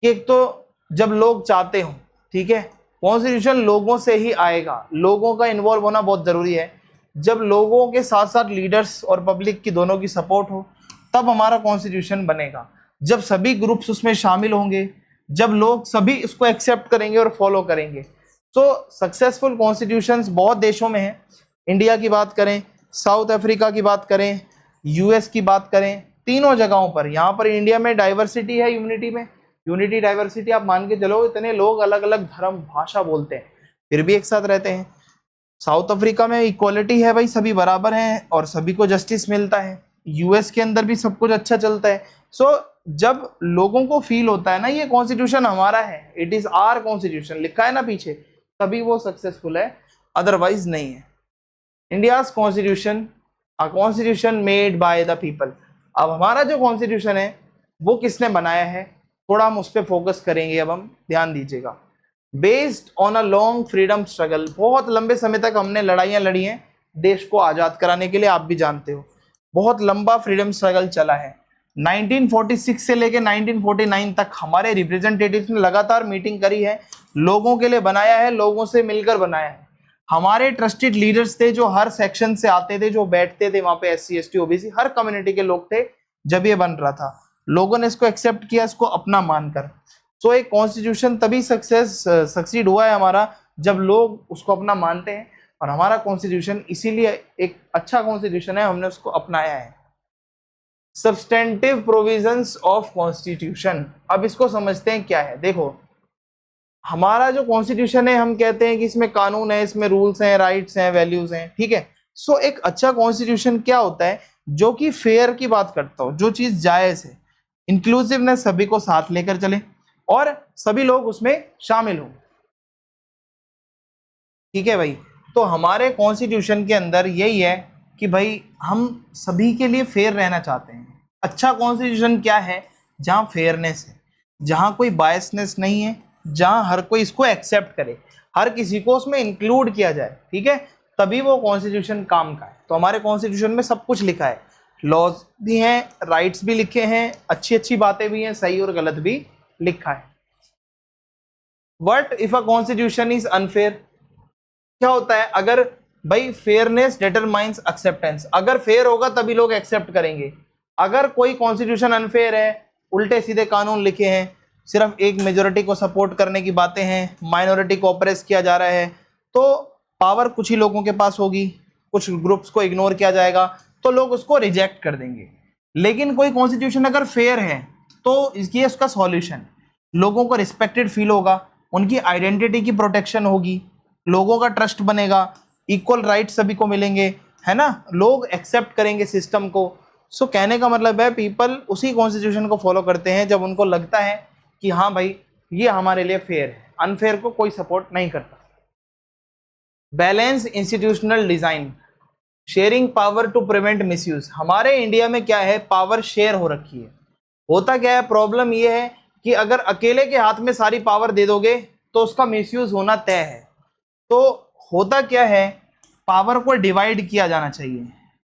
कि एक तो जब लोग चाहते हो, ठीक है, कॉन्स्टिट्यूशन लोगों से ही आएगा, लोगों का इन्वॉल्व होना बहुत जरूरी है। जब लोगों के साथ साथ लीडर्स और पब्लिक की दोनों की सपोर्ट हो, तब हमारा कॉन्स्टिट्यूशन बनेगा। जब सभी ग्रुप्स उसमें शामिल होंगे, जब लोग सभी इसको एक्सेप्ट करेंगे और फॉलो करेंगे। तो सक्सेसफुल कॉन्स्टिट्यूशंस बहुत देशों में हैं। इंडिया की बात करें, साउथ अफ्रीका की बात करें, यूएस की बात करें, तीनों जगहों पर। यहाँ पर इंडिया में डाइवर्सिटी है, यूनिटी में यूनिटी डाइवर्सिटी, आप मान के चलो इतने लोग अलग अलग धर्म भाषा बोलते हैं, फिर भी एक साथ रहते हैं। साउथ अफ्रीका में इक्वालिटी है भाई, सभी बराबर हैं और सभी को जस्टिस मिलता है। यूएस के अंदर भी सब कुछ अच्छा चलता है। सो जब लोगों को फील होता है ना ये कॉन्स्टिट्यूशन हमारा है, इट इज आवर कॉन्स्टिट्यूशन, लिखा है ना पीछे, तभी वो सक्सेसफुल है, अदरवाइज नहीं है। India's constitution, a constitution made by the people. अब हमारा जो कॉन्स्टिट्यूशन है वो किसने बनाया है, थोड़ा हम उस पर फोकस करेंगे। अब हम ध्यान दीजिएगा। Based on a long freedom struggle, बहुत लंबे समय तक हमने लड़ाइयाँ लड़ी हैं देश को आज़ाद कराने के लिए, आप भी जानते हो बहुत लंबा फ्रीडम स्ट्रगल चला है। 1946 से लेके 1949 तक हमारे रिप्रेजेंटेटिव्स ने लगातार मीटिंग करी है, लोगों के लिए बनाया है, लोगों से मिलकर बनाया है। हमारे ट्रस्टेड लीडर्स थे जो हर सेक्शन से आते थे, जो बैठते थे वहां पे, SC ST OBC हर कम्युनिटी के लोग थे जब ये बन रहा था। लोगों ने इसको एक्सेप्ट किया, इसको अपना मानकर। सो एक कॉन्स्टिट्यूशन तभी सक्सीड हुआ है हमारा जब लोग उसको अपना मानते हैं, और हमारा कॉन्स्टिट्यूशन इसीलिए एक अच्छा कॉन्स्टिट्यूशन है, हमने उसको अपनाया है। सब्सटेंटिव प्रोविजंस ऑफ कॉन्स्टिट्यूशन, अब इसको समझते हैं क्या है। देखो हमारा जो कॉन्स्टिट्यूशन है, हम कहते हैं कि इसमें कानून है, इसमें रूल्स हैं, राइट्स हैं, वैल्यूज हैं, ठीक है। सो एक अच्छा कॉन्स्टिट्यूशन क्या होता है, जो कि फेयर की बात करता हो, जो चीज जायज है, इंक्लूसिवनेस, सभी को साथ लेकर चले और सभी लोग उसमें शामिल हो, ठीक है भाई। तो हमारे कॉन्स्टिट्यूशन के अंदर यही है कि भाई हम सभी के लिए फेयर रहना चाहते हैं। अच्छा कॉन्स्टिट्यूशन क्या है, जहाँ फेयरनेस है, जहाँ कोई बायसनेस नहीं है, जहाँ हर कोई इसको एक्सेप्ट करे, हर किसी को उसमें इंक्लूड किया जाए, ठीक है, तभी वो कॉन्स्टिट्यूशन काम का है। तो हमारे कॉन्स्टिट्यूशन में सब कुछ लिखा है, लॉज भी हैं, राइट्स भी लिखे हैं, अच्छी अच्छी बातें भी हैं, सही और गलत भी लिखा है। What if a constitution is unfair? क्या होता है अगर भाई फेयरनेस डिटरमाइंस एक्सेप्टेंस, अगर फेयर होगा तभी लोग एक्सेप्ट करेंगे। अगर कोई कॉन्स्टिट्यूशन अनफेयर है, उल्टे सीधे कानून लिखे हैं, सिर्फ एक मेजोरिटी को सपोर्ट करने की बातें हैं, माइनॉरिटी को ऑप्रेस किया जा रहा है, तो पावर कुछ ही लोगों के पास होगी, कुछ ग्रुप्स को इग्नोर किया जाएगा, तो लोग उसको रिजेक्ट कर देंगे। लेकिन कोई कॉन्स्टिट्यूशन अगर फेयर है तो इसकी उसका सॉल्यूशन, लोगों को रिस्पेक्टेड फील होगा, उनकी आइडेंटिटी की प्रोटेक्शन होगी, लोगों का ट्रस्ट बनेगा, इक्वल राइट सभी को मिलेंगे, है ना, लोग एक्सेप्ट करेंगे सिस्टम को। सो कहने का मतलब है पीपल उसी कॉन्स्टिट्यूशन को फॉलो करते हैं जब उनको लगता है कि हाँ भाई ये हमारे लिए फेयर है, अनफेयर को कोई सपोर्ट नहीं करता। Balance institutional design, sharing power to prevent misuse. हमारे इंडिया में क्या है, पावर शेयर हो रखी है। होता क्या है, प्रॉब्लम ये है कि अगर अकेले के हाथ में सारी पावर दे दोगे तो उसका मिसयूज होना तय है। तो होता क्या है, पावर को डिवाइड किया जाना चाहिए।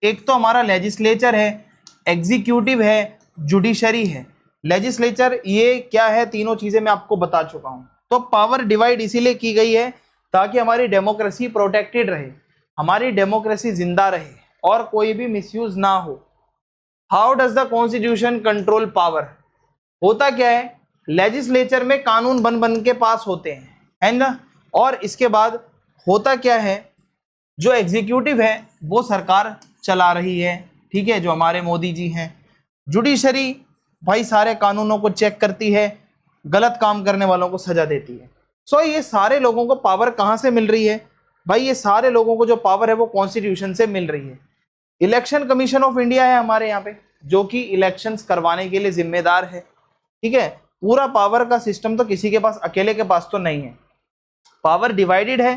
एक तो हमारा लेजिस्लेचर है, एग्जीक्यूटिव है, जुडिशरी है। लेजिस्लेचर ये क्या है, तीनों चीजें मैं आपको बता चुका हूं। तो पावर डिवाइड इसीलिए की गई है ताकि हमारी डेमोक्रेसी प्रोटेक्टेड रहे, हमारी डेमोक्रेसी जिंदा रहे और कोई भी मिसयूज ना हो। How does the constitution control power? होता क्या है, लेजिस्लेचर में कानून बन बन के पास होते हैं, है ना, और इसके बाद होता क्या है, जो एग्जीक्यूटिव है वो सरकार चला रही है, ठीक है, जो हमारे मोदी जी हैं। जुडिशरी भाई सारे कानूनों को चेक करती है, गलत काम करने वालों को सजा देती है। सो ये सारे लोगों को पावर कहाँ से मिल रही है भाई? ये सारे लोगों को जो पावर है वो कॉन्स्टिट्यूशन से मिल रही है। इलेक्शन कमीशन ऑफ इंडिया है हमारे यहाँ पे, जो कि इलेक्शंस करवाने के लिए जिम्मेदार है, ठीक है। पूरा पावर का सिस्टम तो किसी के पास, अकेले के पास तो नहीं है। पावर डिवाइडेड है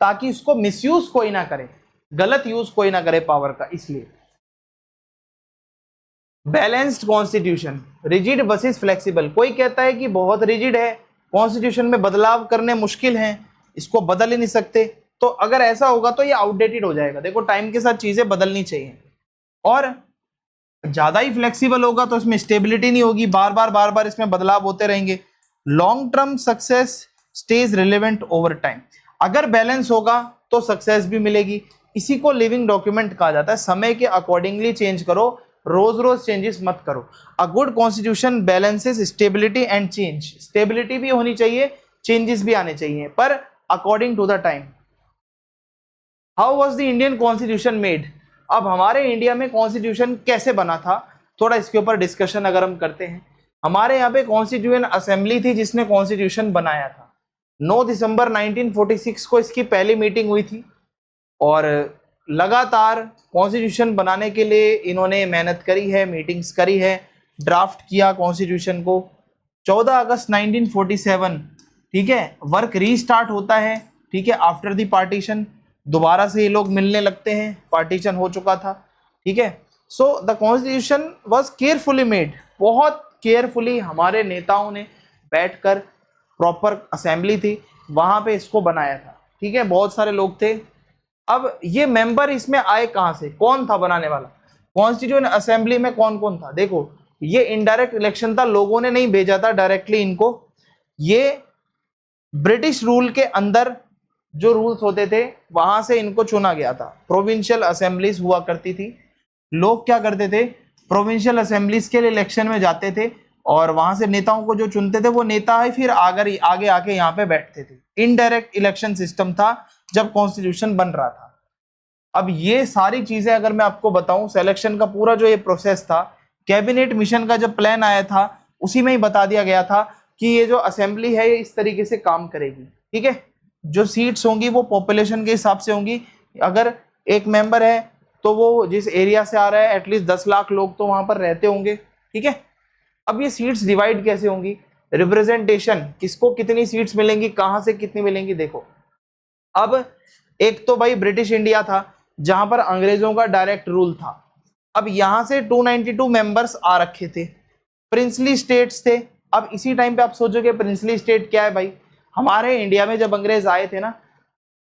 ताकि इसको मिसयूज कोई ना करे, गलत यूज कोई ना करे पावर का, इसलिए। Balanced constitution, rigid versus flexible. कोई कहता है कि बहुत रिजिड है, कॉन्स्टिट्यूशन में बदलाव करने मुश्किल हैं, इसको बदल ही नहीं सकते। तो अगर ऐसा होगा तो ये आउटडेटेड हो जाएगा। देखो टाइम के साथ चीजें बदलनी चाहिए। और ज्यादा ही फ्लेक्सिबल होगा तो इसमें स्टेबिलिटी नहीं होगी, बार बार इसमें बदलाव होते रहेंगे। Long term success stage relevant over time. अगर बैलेंस होगा तो सक्सेस भी मिलेगी। इसी को लिविंग डॉक्यूमेंट कहा जाता है। समय के अकॉर्डिंगली चेंज करो, रोज रोज चेंजेस मत करो। A good constitution balances stability and change. Stability भी होनी चाहिए, चेंजेस भी आने चाहिए, पर according to the time. How was the Indian constitution made? अब हमारे इंडिया में कॉन्स्टिट्यूशन कैसे बना था, थोड़ा इसके ऊपर डिस्कशन अगर हम करते हैं। हमारे यहाँ पे कॉन्स्टिट्यूएंट असेंबली थी जिसने कॉन्स्टिट्यूशन बनाया था। 9 दिसंबर 1946 को इसकी पहली मीटिंग हुई थी और लगातार कॉन्स्टिट्यूशन बनाने के लिए इन्होंने मेहनत करी है, मीटिंग्स करी है, ड्राफ्ट किया कॉन्स्टिट्यूशन को। 14 अगस्त 1947, ठीक है, वर्क रीस्टार्ट होता है, ठीक है, आफ्टर द पार्टीशन। दोबारा से ये लोग मिलने लगते हैं, पार्टीशन हो चुका था, ठीक है। So the constitution was carefully made. बहुत केयरफुली हमारे नेताओं ने बैठकर, प्रॉपर असेंबली थी वहां पे इसको बनाया था, ठीक है, बहुत सारे लोग थे। अब ये मेंबर इसमें आए कहां से, कौन था बनाने वाला? कॉन्स्टिट्यूएंट असेंबली में कौन कौन था? देखो ये इनडायरेक्ट इलेक्शन था, लोगों ने नहीं भेजा था डायरेक्टली इनको। ये ब्रिटिश रूल के अंदर जो रूल्स होते थे वहां से इनको चुना गया था। प्रोविंशियल असेंबलीज हुआ करती थी। लोग क्या करते थे, प्रोविंशियल असेंबलीज के लिए इलेक्शन में जाते थे और वहां से नेताओं को जो चुनते थे वो नेता ही फिर आगे आके यहाँ पे बैठते थे। इनडायरेक्ट इलेक्शन सिस्टम था जब कॉन्स्टिट्यूशन बन रहा था। अब ये सारी चीजें अगर मैं आपको बताऊं, सिलेक्शन का पूरा जो ये प्रोसेस था, कैबिनेट मिशन का जब प्लान आया था उसी में ही बता दिया गया था कि ये जो असेंबली है ये इस तरीके से काम करेगी, ठीक है। जो सीट्स होंगी वो पॉपुलेशन के हिसाब से होंगी। अगर एक मेंबर है तो वो जिस एरिया से आ रहा है एटलीस्ट 10 लाख लोग तो वहां पर रहते होंगे, ठीक है। अब ये सीट्स डिवाइड कैसे होंगी? रिप्रेजेंटेशन, किसको कितनी सीट्स मिलेंगी, कहां से कितनी मिलेंगी। देखो अब एक तो भाई ब्रिटिश इंडिया था जहां पर अंग्रेजों का डायरेक्ट रूल था। अब यहां से 292 मेंबर्स आ रखे थे, प्रिंसली स्टेट्स थे। अब इसी टाइम पे आप सोचोगे प्रिंसली स्टेट क्या है भाई? हमारे इंडिया में जब अंग्रेज आए थे ना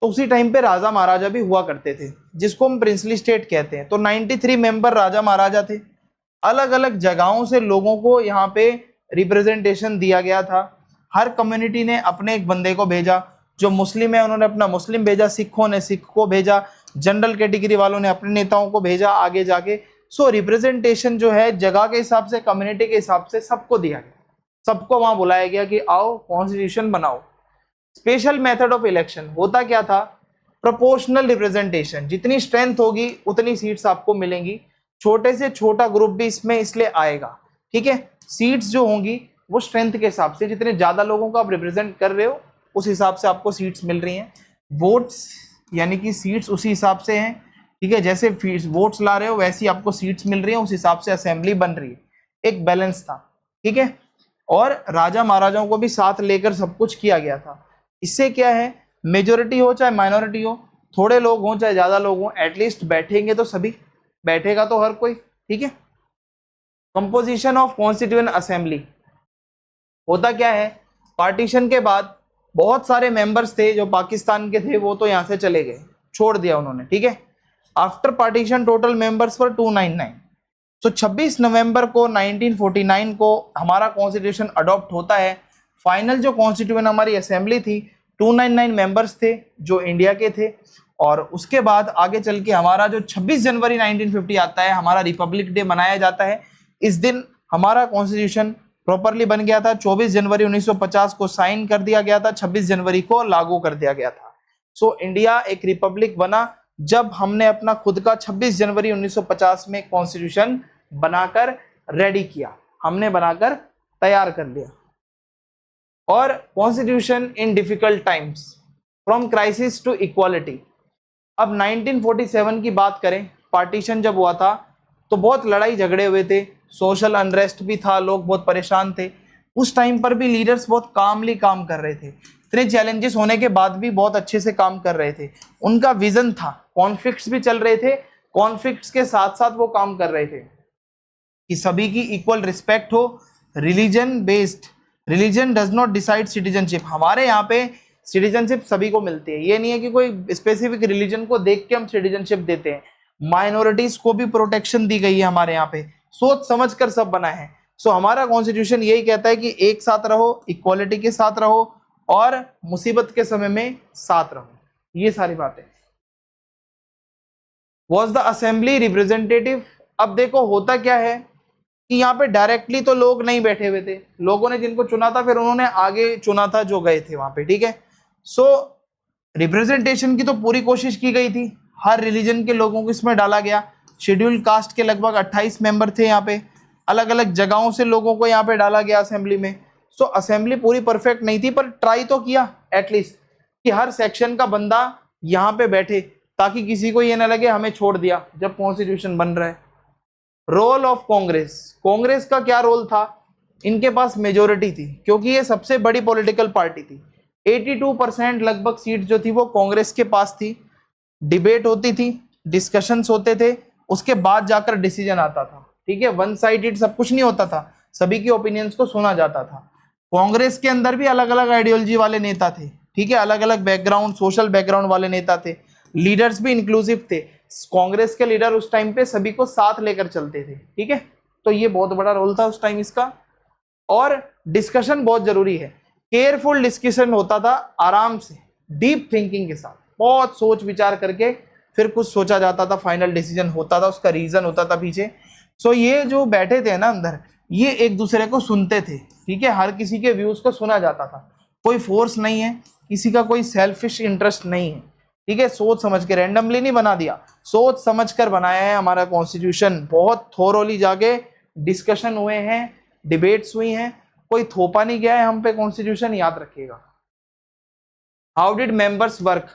तो उसी टाइम पे राजा महाराजा भी हुआ करते थे जिसको हम प्रिंसली स्टेट कहते हैं। तो 93 मेंबर राजा महाराजा थे। अलग अलग जगहों से लोगों को यहाँ पे रिप्रेजेंटेशन दिया गया था। हर कम्युनिटी ने अपने एक बंदे को भेजा। जो मुस्लिम है उन्होंने अपना मुस्लिम भेजा, सिखों ने सिख को भेजा, जनरल कैटेगरी वालों ने अपने नेताओं को भेजा आगे जाके। सो रिप्रेजेंटेशन जो है जगह के हिसाब से, कम्युनिटी के हिसाब से सबको दिया गया, सबको वहां बुलाया गया कि आओ कॉन्स्टिट्यूशन बनाओ। स्पेशल मेथड ऑफ इलेक्शन होता क्या था, प्रोपोर्शनल रिप्रेजेंटेशन, जितनी स्ट्रेंथ होगी उतनी सीट्स आपको मिलेंगी, छोटे से छोटा ग्रुप भी इसमें इसलिए आएगा, ठीक है। सीट्स जो होंगी वो स्ट्रेंथ के हिसाब से, जितने ज्यादा लोगों को आप रिप्रेजेंट कर रहे हो उस हिसाब से आपको सीट्स मिल रही हैं। वोट्स यानी कि सीट्स उसी हिसाब से हैं, ठीक है, जैसे वोट्स ला रहे हो वैसी आपको सीट्स मिल रही है, उस हिसाब से असेंबली बन रही है। एक बैलेंस था, ठीक है। और राजा महाराजाओं को भी साथ लेकर सब कुछ किया गया था। इससे क्या है, मेजोरिटी हो चाहे माइनॉरिटी हो, थोड़े लोग हों चाहे ज्यादा लोग हों, एटलीस्ट बैठेंगे तो सभी, बैठेगा तो हर कोई, ठीक है। कंपोजिशन ऑफ कॉन्स्टिट्यूएंट असेंबली होता क्या है, पार्टीशन के बाद बहुत सारे मेंबर्स थे जो पाकिस्तान के थे, वो तो यहाँ से चले गए, छोड़ दिया उन्होंने, ठीक है। आफ्टर पार्टीशन टोटल मेंबर्स पर 299। तो 26 नवंबर को 1949 को हमारा कॉन्स्टिट्यूशन अडॉप्ट होता है। फाइनल जो कॉन्स्टिट्यूएंट हमारी असेंबली थी 299 मेंबर्स थे जो इंडिया के थे। और उसके बाद आगे चल के हमारा जो 26 जनवरी 1950 आता है, हमारा रिपब्लिक डे मनाया जाता है। इस दिन हमारा कॉन्स्टिट्यूशन प्रॉपरली बन गया था। 24 जनवरी 1950 को साइन कर दिया गया था, 26 जनवरी को लागू कर दिया गया था। सो इंडिया एक रिपब्लिक बना जब हमने अपना खुद का 26 जनवरी 1950 में कॉन्स्टिट्यूशन बनाकर रेडी किया, हमने बनाकर तैयार कर लिया। और constitution in difficult times, from crisis to equality. अब 1947 की बात करें, पार्टीशन जब हुआ था तो बहुत लड़ाई झगड़े हुए थे, सोशल अनरेस्ट भी था, लोग बहुत परेशान थे। उस टाइम पर भी लीडर्स बहुत कामली काम कर रहे थे, इतने चैलेंजेस होने के बाद भी बहुत अच्छे से काम कर रहे थे। उनका विजन था, कॉन्फ्लिक्ट्स भी चल रहे थे, कॉन्फ्लिक्ट्स के साथ साथ वो काम कर रहे थे कि सभी की इक्वल रिस्पेक्ट हो। Religion based, religion does not decide citizenship. हमारे यहाँ पे सिटीजनशिप सभी को मिलती है, ये नहीं है कि कोई स्पेसिफिक रिलीजन को देख के हम सिटीजनशिप देते हैं। माइनॉरिटीज को भी प्रोटेक्शन दी गई है हमारे यहाँ पे, सोच समझ कर सब बना है। सो हमारा कॉन्स्टिट्यूशन यही कहता है कि एक साथ रहो, इक्वालिटी के साथ रहो और मुसीबत के समय में साथ रहो, ये सारी बातें। Was the assembly representative. अब देखो होता क्या है कि यहाँ पे डायरेक्टली तो लोग नहीं बैठे हुए थे, लोगों ने जिनको चुना था फिर उन्होंने आगे चुना था जो गए थे वहां पे, ठीक है। सो रिप्रेजेंटेशन की तो पूरी कोशिश की गई थी, हर रिलीजन के लोगों को इसमें डाला गया। शेड्यूल कास्ट के लगभग 28 मेंबर थे यहाँ पे, अलग अलग जगहों से लोगों को यहाँ पे डाला गया असेंबली में। सो असेंबली पूरी परफेक्ट नहीं थी पर ट्राई तो किया एटलीस्ट कि हर सेक्शन का बंदा यहाँ पे बैठे, ताकि किसी को ये ना लगे हमें छोड़ दिया जब कॉन्स्टिट्यूशन बन रहा है। रोल ऑफ कांग्रेस, कांग्रेस का क्या रोल था, इनके पास मेजोरिटी थी क्योंकि ये सबसे बड़ी पॉलिटिकल पार्टी थी। 82% लगभग सीट जो थी वो कांग्रेस के पास थी। डिबेट होती थी, डिस्कशंस होते थे, उसके बाद जाकर डिसीजन आता था, ठीक है। वन साइडेड सब कुछ नहीं होता था, सभी की ओपिनियंस को सुना जाता था। कांग्रेस के अंदर भी अलग अलग आइडियोलॉजी वाले नेता थे, ठीक है, अलग अलग बैकग्राउंड, सोशल बैकग्राउंड वाले नेता थे। लीडर्स भी इंक्लूसिव थे, कांग्रेस के लीडर उस टाइम पे सभी को साथ लेकर चलते थे, ठीक है। तो ये बहुत बड़ा रोल था उस टाइम इसका। और डिस्कशन बहुत जरूरी है, केयरफुल डिस्कशन होता था, आराम से, डीप थिंकिंग के साथ, बहुत सोच विचार करके फिर कुछ सोचा जाता था, फाइनल डिसीजन होता था, उसका रीजन होता था पीछे। सो ये जो बैठे थे ना अंदर, ये एक दूसरे को सुनते थे, ठीक है, हर किसी के व्यूज को सुना जाता था। कोई फोर्स नहीं है, किसी का कोई सेल्फिश इंटरेस्ट नहीं है, ठीक है। सोच समझ के, रैंडमली नहीं बना दिया, सोच समझ कर बनाया है हमारा कॉन्स्टिट्यूशन। बहुत थोरोली जाके डिस्कशन हुए हैं, डिबेट्स हुई हैं, कोई थोपा नहीं गया है हम पे कॉन्स्टिट्यूशन, याद रखिएगा। हाउ डिड मेंबर्स वर्क,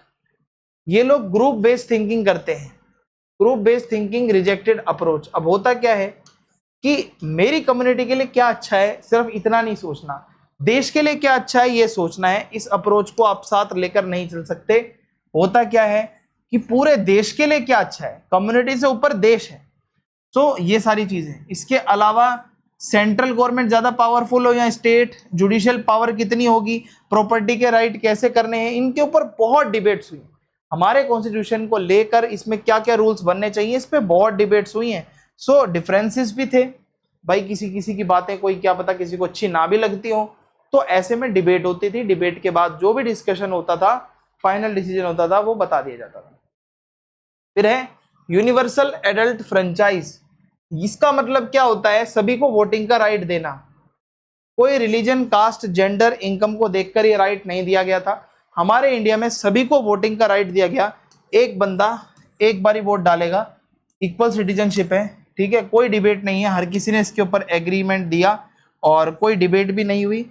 ये लोग ग्रुप बेस्ड थिंकिंग करते हैं, group based thinking rejected approach. अब होता क्या है कि मेरी कम्युनिटी के लिए क्या अच्छा है सिर्फ इतना नहीं सोचना, देश के लिए क्या अच्छा है ये सोचना है। इस अप्रोच को आप साथ लेकर नहीं चल सकते। होता क्या है कि पूरे देश के लिए क्या अच्छा है, कम्युनिटी से ऊपर देश है। तो ये सारी चीजें, इसके अलावा सेंट्रल गवर्नमेंट ज्यादा पावरफुल हो या स्टेट, जुडिशियल पावर कितनी होगी, प्रॉपर्टी के राइट कैसे करने हैं, इनके ऊपर बहुत डिबेट्स हुई। हमारे कॉन्स्टिट्यूशन को लेकर इसमें क्या क्या रूल्स बनने चाहिए, इस पे बहुत डिबेट्स हुई हैं। सो डिफरेंसेस भी थे भाई, किसी किसी की बातें कोई क्या पता किसी को अच्छी ना भी लगती हो, तो ऐसे में डिबेट होती थी। डिबेट के बाद जो भी डिस्कशन होता था, फाइनल डिसीजन होता था, वो बता दिया जाता था। फिर है यूनिवर्सल एडल्ट फ्रेंचाइज, इसका मतलब क्या होता है, सभी को वोटिंग का राइट देना। कोई रिलीजन, कास्ट, जेंडर, इनकम को देखकर ये राइट नहीं दिया गया था। हमारे इंडिया में सभी को वोटिंग का राइट दिया गया। एक बंदा एक बारी वोट डालेगा, इक्वल सिटीजनशिप है, ठीक है, कोई डिबेट नहीं है, हर किसी ने इसके ऊपर एग्रीमेंट दिया और कोई डिबेट भी नहीं हुई।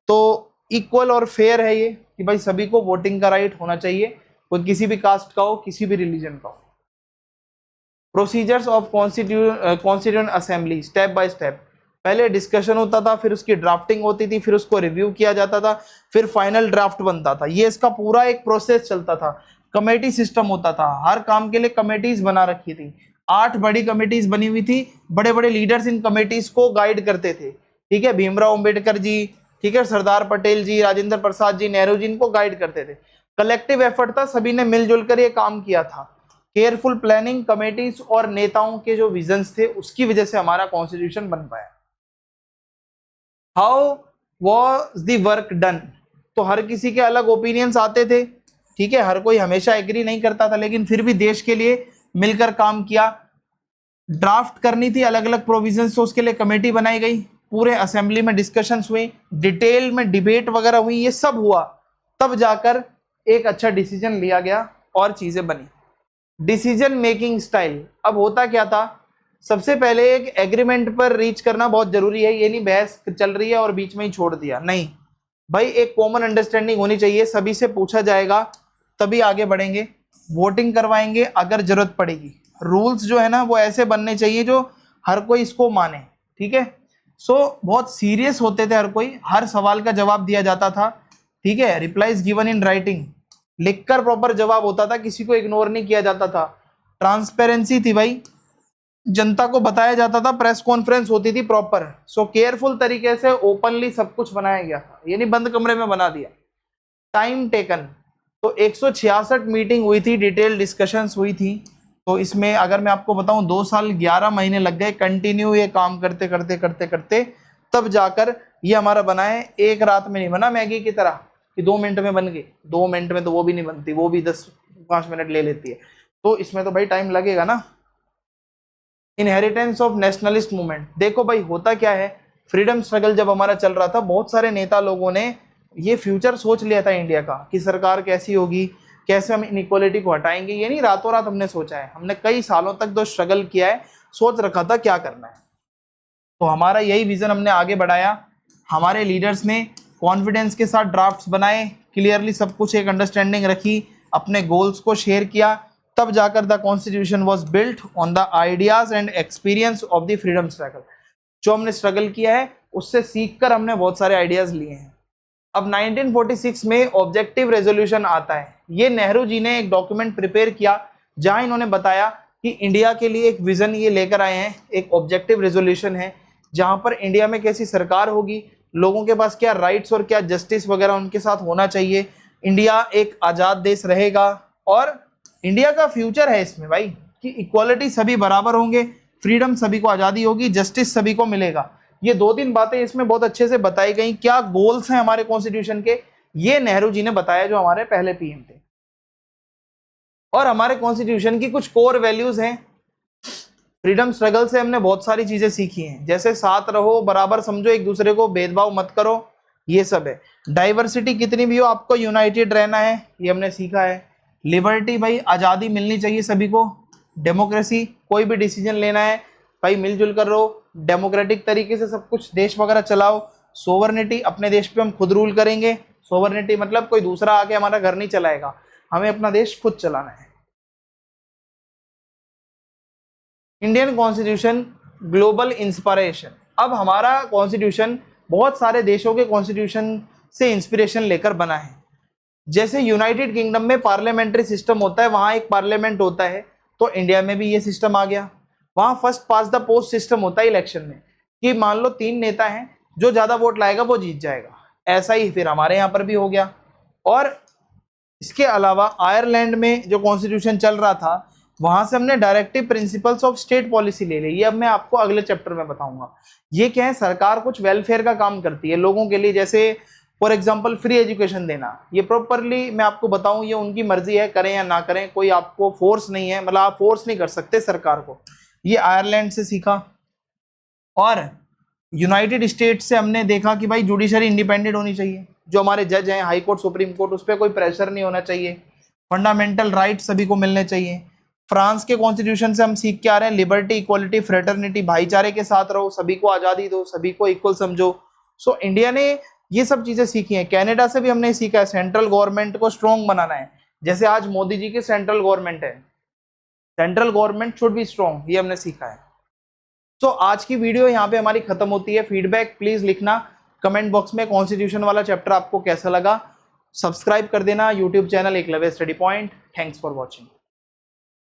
तो इक्वल और फेयर है ये कि भाई सभी को वोटिंग का राइट होना चाहिए, कोई किसी भी कास्ट का हो, किसी भी रिलीजन का हो। Procedures of constituent assembly, step by step, पहले डिस्कशन होता था, फिर उसकी ड्राफ्टिंग होती थी, फिर उसको रिव्यू किया जाता था, फिर फाइनल ड्राफ्ट बनता था। ये इसका पूरा एक प्रोसेस चलता था। कमेटी सिस्टम होता था, हर काम के लिए कमेटीज बना रखी थी, 8 बड़ी कमेटीज बनी हुई थी, बड़े बड़े लीडर्स इन कमेटीज को गाइड करते थे, ठीक है, भीमराव अंबेडकर जी, ठीक है, सरदार पटेल जी, राजेंद्र प्रसाद जी, नेहरू जी इनको गाइड करते थे। कलेक्टिव एफर्ट था, सभी ने मिलजुल कर ये काम किया था। केयरफुल प्लानिंग, कमेटीज और नेताओं के जो विजन्स थे उसकी वजह से हमारा कॉन्स्टिट्यूशन बन पाया। How was the work done, तो हर किसी के अलग ओपिनियंस आते थे, ठीक है, हर कोई हमेशा एग्री नहीं करता था, लेकिन फिर भी देश के लिए मिलकर काम किया। ड्राफ्ट करनी थी अलग अलग प्रोविजंस, तो उसके लिए कमेटी बनाई गई, पूरे असेंबली में डिस्कशंस हुई, डिटेल में डिबेट वगैरह हुई, ये सब हुआ, तब जाकर एक अच्छा डिसीजन लिया गया और चीजें बनी। डिसीजन मेकिंग स्टाइल, अब होता क्या था, सबसे पहले एक एग्रीमेंट पर रीच करना बहुत जरूरी है। ये नहीं बहस चल रही है और बीच में ही छोड़ दिया, नहीं भाई, एक कॉमन अंडरस्टैंडिंग होनी चाहिए, सभी से पूछा जाएगा तभी आगे बढ़ेंगे, वोटिंग करवाएंगे अगर जरूरत पड़ेगी। रूल्स जो है ना वो ऐसे बनने चाहिए जो हर कोई इसको माने, ठीक है। सो बहुत सीरियस होते थे हर कोई, हर सवाल का जवाब दिया जाता था, ठीक है, रिप्लाईज गिवन इन राइटिंग, लिखकर प्रॉपर जवाब होता था, किसी को इग्नोर नहीं किया जाता था। ट्रांसपेरेंसी थी भाई, जनता को बताया जाता था, प्रेस कॉन्फ्रेंस होती थी प्रॉपर। सो केयरफुल तरीके से ओपनली सब कुछ बनाया गया था, ये नहीं बंद कमरे में बना दिया। टाइम टेकन, तो 166 मीटिंग हुई थी, डिटेल डिस्कशंस हुई थी। तो इसमें अगर मैं आपको बताऊं 2 साल 11 महीने लग गए कंटिन्यू ये काम करते करते करते करते, तब जाकर ये हमारा बना है। एक रात में नहीं बना मैगी की तरह कि 2 मिनट में बन गई, 2 मिनट में तो वो भी नहीं बनती, वो भी 10-5 मिनट ले लेती है, तो इसमें तो भाई टाइम लगेगा ना। इनहेरिटेंस ऑफ नेशनलिस्ट मूवमेंट, देखो भाई होता क्या है, फ्रीडम स्ट्रगल जब हमारा चल रहा था, बहुत सारे नेता लोगों ने ये फ्यूचर सोच लिया था इंडिया का कि सरकार कैसी होगी, कैसे हम इनइक्वालिटी को हटाएंगे। ये नहीं रातों रात हमने सोचा है, हमने कई सालों तक तो स्ट्रगल किया है, सोच रखा था क्या करना है। तो हमारा यही विजन हमने आगे बढ़ाया, हमारे लीडर्स ने कॉन्फिडेंस के साथ ड्राफ्ट्स बनाए, क्लियरली सब कुछ एक अंडरस्टैंडिंग रखी, अपने गोल्स को शेयर किया, तब जाकर the constitution was built on the ideas and experience of the freedom struggle. जो हमने स्ट्रगल किया है उससे सीखकर हमने बहुत सारे आइडियाज लिए हैं। अब 1946 में ऑब्जेक्टिव रेजोल्यूशन आता है, ये नेहरू जी ने एक डॉक्यूमेंट प्रिपेयर किया जहां इन्होंने बताया कि इंडिया के लिए एक विजन ये लेकर आए हैं, एक ऑब्जेक्टिव रेजोल्यूशन है जहां पर इंडिया में कैसी सरकार होगी, लोगों के पास क्या राइट्स और क्या जस्टिस वगैरह उनके साथ होना चाहिए, इंडिया एक आज़ाद देश रहेगा और इंडिया का फ्यूचर है इसमें भाई कि इक्वालिटी सभी बराबर होंगे, फ्रीडम सभी को, आज़ादी होगी, जस्टिस सभी को मिलेगा। ये 2-3 बातें इसमें बहुत अच्छे से बताई गई, क्या गोल्स हैं हमारे कॉन्स्टिट्यूशन के, ये नेहरू जी ने बताया जो हमारे पहले पीएम थे। और हमारे कॉन्स्टिट्यूशन की कुछ कोर वैल्यूज हैं। फ्रीडम स्ट्रगल से हमने बहुत सारी चीजें सीखी हैं, जैसे साथ रहो, बराबर समझो एक दूसरे को, भेदभाव मत करो, ये सब है। डाइवर्सिटी कितनी भी हो आपको यूनाइटेड रहना है, ये हमने सीखा है। लिबर्टी भाई, आज़ादी मिलनी चाहिए सभी को। डेमोक्रेसी, कोई भी डिसीजन लेना है भाई मिलजुल कर रहो, डेमोक्रेटिक तरीके से सब कुछ देश वगैरह चलाओ। सोवर्निटी, अपने देश पे हम खुद रूल करेंगे। सोवर्निटी मतलब कोई दूसरा आके हमारा घर नहीं चलाएगा, हमें अपना देश खुद चलाना है। इंडियन कॉन्स्टिट्यूशन ग्लोबल इंस्पिरेशन, अब हमारा कॉन्स्टिट्यूशन बहुत सारे देशों के कॉन्स्टिट्यूशन से इंस्पिरेशन लेकर बना है। जैसे यूनाइटेड किंगडम में पार्लियामेंट्री सिस्टम होता है, वहां एक पार्लियामेंट होता है, तो इंडिया में भी ये सिस्टम आ गया। वहां first pass the post system होता है इलेक्शन में, कि मान लो 3 नेता हैं, जो ज्यादा वोट लाएगा वो जीत जाएगा। ऐसा ही फिर हमारे यहाँ पर भी हो गया। और इसके अलावा आयरलैंड में जो कॉन्स्टिट्यूशन चल रहा था, वहां से हमने directive principles of state policy ले ली। ये अब मैं आपको अगले चैप्टर में बताऊंगा। ये क्या है, सरकार कुछ वेलफेयर का काम करती है लोगों के लिए, जैसे फॉर एग्जाम्पल फ्री एजुकेशन देना, ये प्रॉपरली मैं आपको बताऊं, ये उनकी मर्जी है, करें या ना करें, कोई आपको फोर्स नहीं है, मतलब आप फोर्स नहीं कर सकते सरकार को। ये आयरलैंड से सीखा। और यूनाइटेड स्टेट से हमने देखा कि भाई जुडिशरी इंडिपेंडेंट होनी चाहिए, जो हमारे जज हैं हाई कोर्ट सुप्रीम कोर्ट, उस पर कोई प्रेशर नहीं होना चाहिए, फंडामेंटल राइट सभी को मिलने चाहिए। फ्रांस के कॉन्स्टिट्यूशन से हम सीख के आ रहे हैं लिबर्टी, इक्वालिटी, फ्रेटर्निटी, भाईचारे के साथ रहो, सभी को आज़ादी दो, सभी को इक्वल समझो। सो इंडिया ने ये सब चीज़ें सीखी हैं। कनाडा से भी हमने सीखा है सेंट्रल गवर्नमेंट को स्ट्रॉन्ग बनाना है, जैसे आज मोदी जी की सेंट्रल गवर्नमेंट है, central government should be strong, ये हमने सीखा है। तो आज की वीडियो यहाँ पे हमारी खत्म होती है। फीडबैक प्लीज लिखना कमेंट बॉक्स में, कॉन्स्टिट्यूशन वाला चैप्टर आपको कैसा लगा। सब्सक्राइब कर देना YouTube channel Eklavya study point. Thanks for watching.